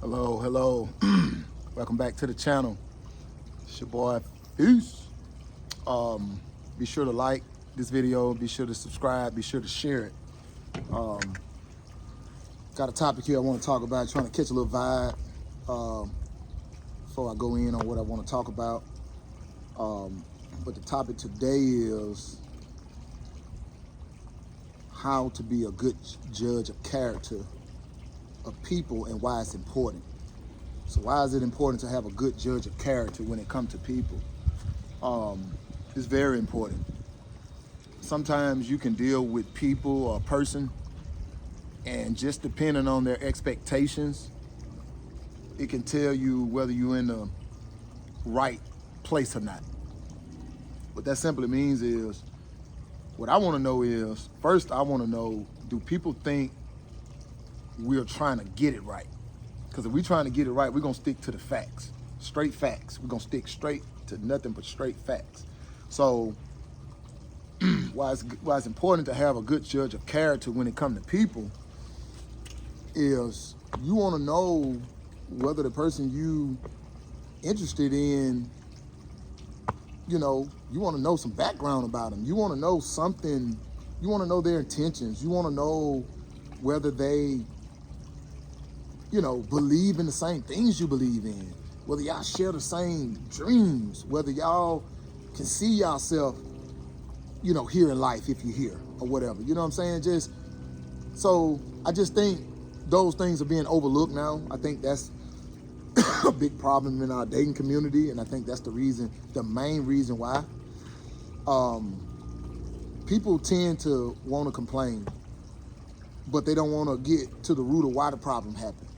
Hello. Welcome back to the channel. It's your boy, Peace. Be sure to like this video, be sure to subscribe, be sure to share it. Got a topic here I want to talk about, trying to catch a little vibe before I go in on what I want to talk about. But the topic today is how to be a good judge of character of people and why it's important. So why is it important to have a good judge of character when it comes to people? It's very important. Sometimes you can deal with people or a person, and just depending on their expectations, it can tell you whether you're in the right place or not. What that simply means is, what I want to know is, first I want to know, do people think we're trying to get it right? Because if we're trying to get it right, we're going to stick to the facts, straight facts. We're going to stick straight to nothing but straight facts. So why it's important to have a good judge of character when it comes to people is you want to know whether the person you interested in, you want to know some background about them. You want to know something. You want to know their intentions. You want to know whether they believe in the same things you believe in, whether y'all share the same dreams, whether y'all can see yourself, here in life if you're here or whatever. You know what I'm saying? So I just think those things are being overlooked now. I think that's a big problem in our dating community, and I think that's the main reason why. People tend to want to complain, but they don't want to get to the root of why the problem happened.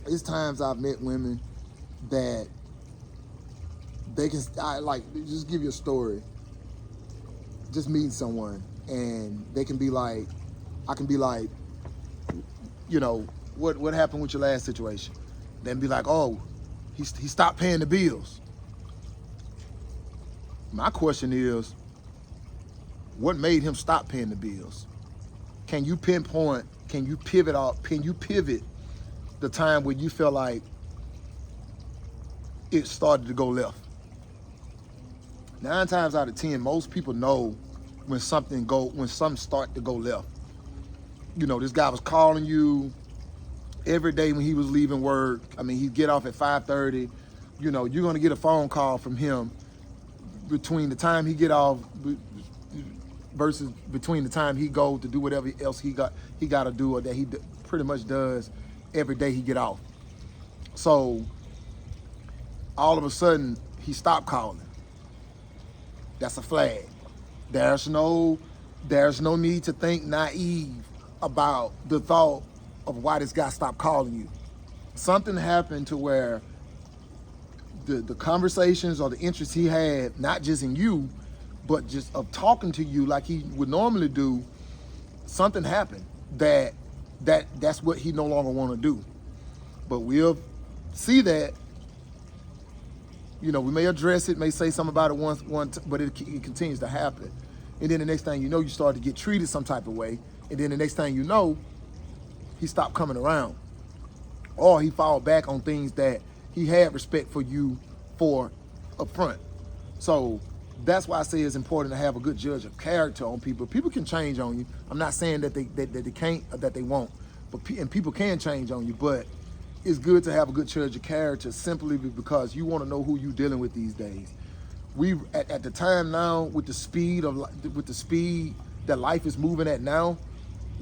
It's times I've met women that just give you a story, just meeting someone, and they can be like, I can be like, what happened with your last situation? Then be like, oh, he stopped paying the bills. My question is, what made him stop paying the bills? Can you pinpoint, can you pivot the time where you feel like it started to go left? 9 times out of 10, most people know when something start to go left. This guy was calling you every day when he was leaving work. I mean, he'd get off at 5:30. You're gonna get a phone call from him between the time he get off versus between the time he go to do whatever else he got to do, or that he pretty much does every day he get off. So all of a sudden he stopped calling. That's a flag. There's no need to think naive about the thought of why this guy stopped calling you. Something happened to where the conversations or the interest he had, not just in you, but just of talking to you like he would normally do, something happened that's what he no longer want to do. But we'll see that, we may address it, may say something about it but it continues to happen. And then the next thing you know, you start to get treated some type of way. And then the next thing you know, he stopped coming around. Or he followed back on things that he had respect for you for up front. So that's why I say it's important to have a good judge of character on people. People can change on you. I'm not saying that they can't or that they won't, and people can change on you, but it's good to have a good judge of character simply because you want to know who you're dealing with these days. We at the time now, with the speed that life is moving at now,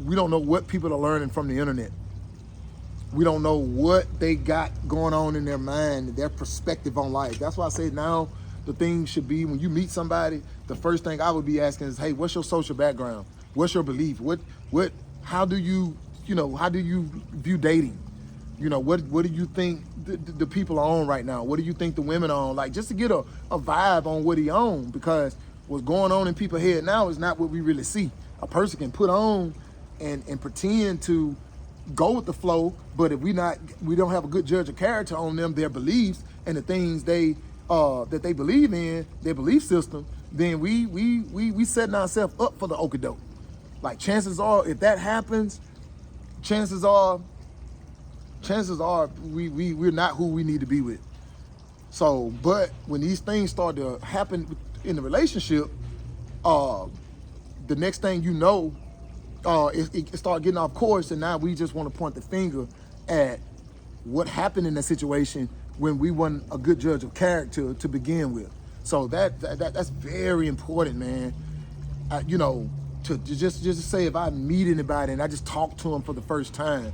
we don't know what people are learning from the internet. We don't know what they got going on in their mind, their perspective on life. That's why I say now the thing should be, when you meet somebody, the first thing I would be asking is, hey, what's your social background? What's your belief? How do you view dating? What do you think the people are on right now? What do you think the women are on? Like, just to get a vibe on what he on, because what's going on in people's head now is not what we really see. A person can put on and pretend to go with the flow, but if we don't have a good judge of character on them, their beliefs and the things that they believe in, their belief system, then we setting ourselves up for the okie-doke. Like, chances are, if that happens, chances are chances are we're not who we need to be with. So, but when these things start to happen in the relationship, uh, the next thing you know, it start getting off course, and now we just want to point the finger at what happened in that situation when we weren't a good judge of character to begin with. So that's very important, man. You know, to just say if I meet anybody and I just talk to them for the first time,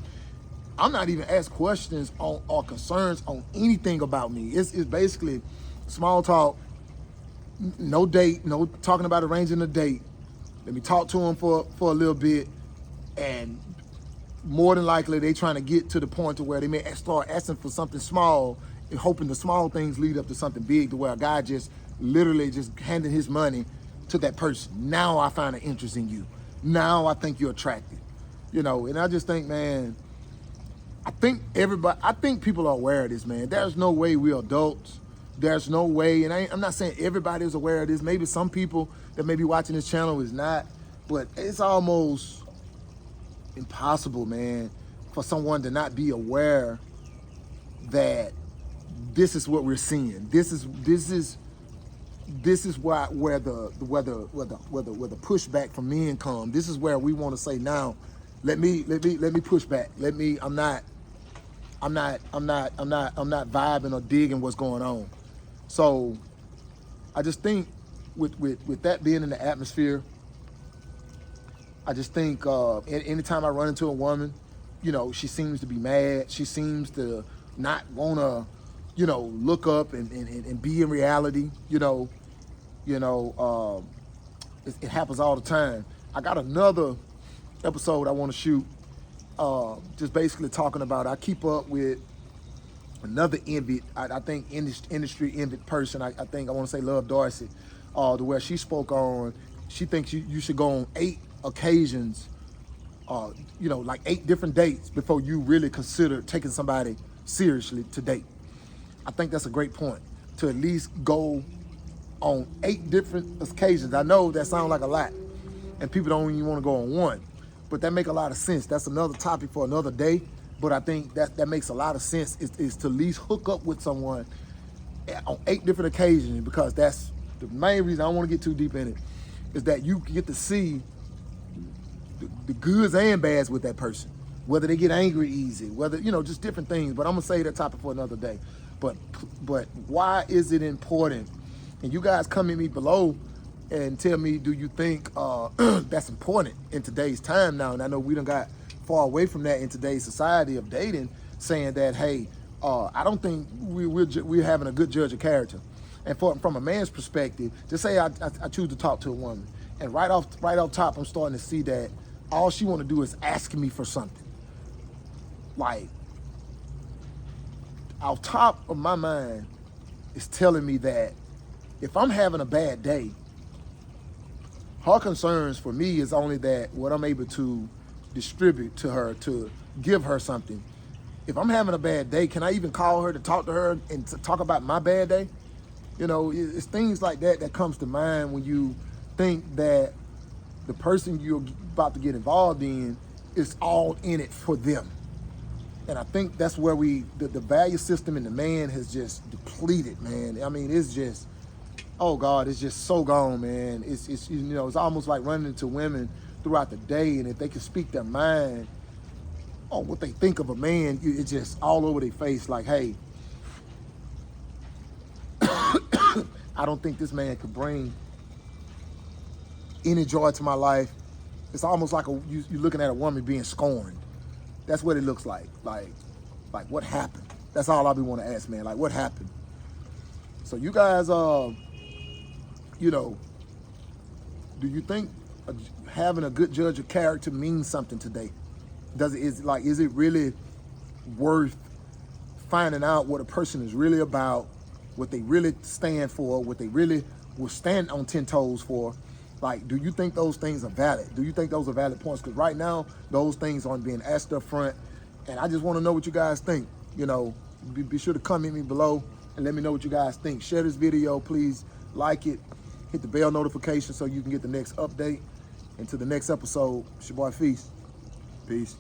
I'm not even asked questions on or concerns on anything about me. It's basically small talk, no date, no talking about arranging a date. Let me talk to them for a little bit, and more than likely they trying to get to the point to where they may start asking for something small and hoping the small things lead up to something big, to where a guy just literally just handing his money to that person. Now I find an interest in you. Now I think you're attractive. You know, and I just think, man, I think people are aware of this, man. There's no way we're adults. There's no way, and I'm not saying everybody is aware of this. Maybe some people that may be watching this channel is not, but it's almost impossible, man, for someone to not be aware that this is what we're seeing. This is where the pushback from men come. This is where we want to say, now, let me push back. I'm not vibing or digging what's going on. So I just think with that being in the atmosphere, I just think anytime I run into a woman, you know, she seems to be mad. She seems to not want to, you know, look up and be in reality. It happens all the time. I got another episode I want to shoot, just basically talking about, I keep up with another envy, I think industry envied person. I think I want to say Love Darcy, to where she spoke on, she thinks you should go on 8 occasions, you know, like 8 different dates before you really consider taking somebody seriously to date. I think that's a great point, to at least go on 8 different occasions. I know that sounds like a lot, and people don't even want to go on one, but that make a lot of sense. That's another topic for another day, but I think that makes a lot of sense, is to at least hook up with someone on 8 different occasions, because that's the main reason. I don't want to get too deep in it, is that you get to see the goods and bads with that person, whether they get angry easy, whether, you know, just different things. But I'm gonna say that topic for another day. But why is it important? And you guys come at me below and tell me, do you think that's important in today's time now? And I know we done got far away from that in today's society of dating, saying that, hey, I don't think we're having a good judge of character. And from a man's perspective, just say I choose to talk to a woman, and right off top, I'm starting to see that all she want to do is ask me for something. Like, off top of my mind, is telling me that if I'm having a bad day, her concerns for me is only that what I'm able to distribute to her, to give her something. If I'm having a bad day, can I even call her to talk to her and to talk about my bad day? You know, it's things like that comes to mind when you think that the person you're about to get involved in is all in it for them. And I think that's where the value system in the man has just depleted, man. I mean, it's just, oh God, it's just so gone, man. It's you know, it's almost like running into women throughout the day, and if they can speak their mind on what they think of a man, it's just all over their face, like, hey, I don't think this man could bring any joy to my life. It's almost like you're looking at a woman being scorned. That's what it looks like. Like what happened? That's all I be want to ask, man. Like, what happened? So you guys, you know, do you think having a good judge of character means something today? Is it really worth finding out what a person is really about, what they really stand for, what they really will stand on 10 toes for? Like, do you think those things are valid? Do you think those are valid points? Because right now, those things aren't being asked up front. And I just want to know what you guys think. You know, be sure to comment me below and let me know what you guys think. Share this video, please. Like it. Hit the bell notification so you can get the next update. And to the next episode, it's your boy Feast. Peace.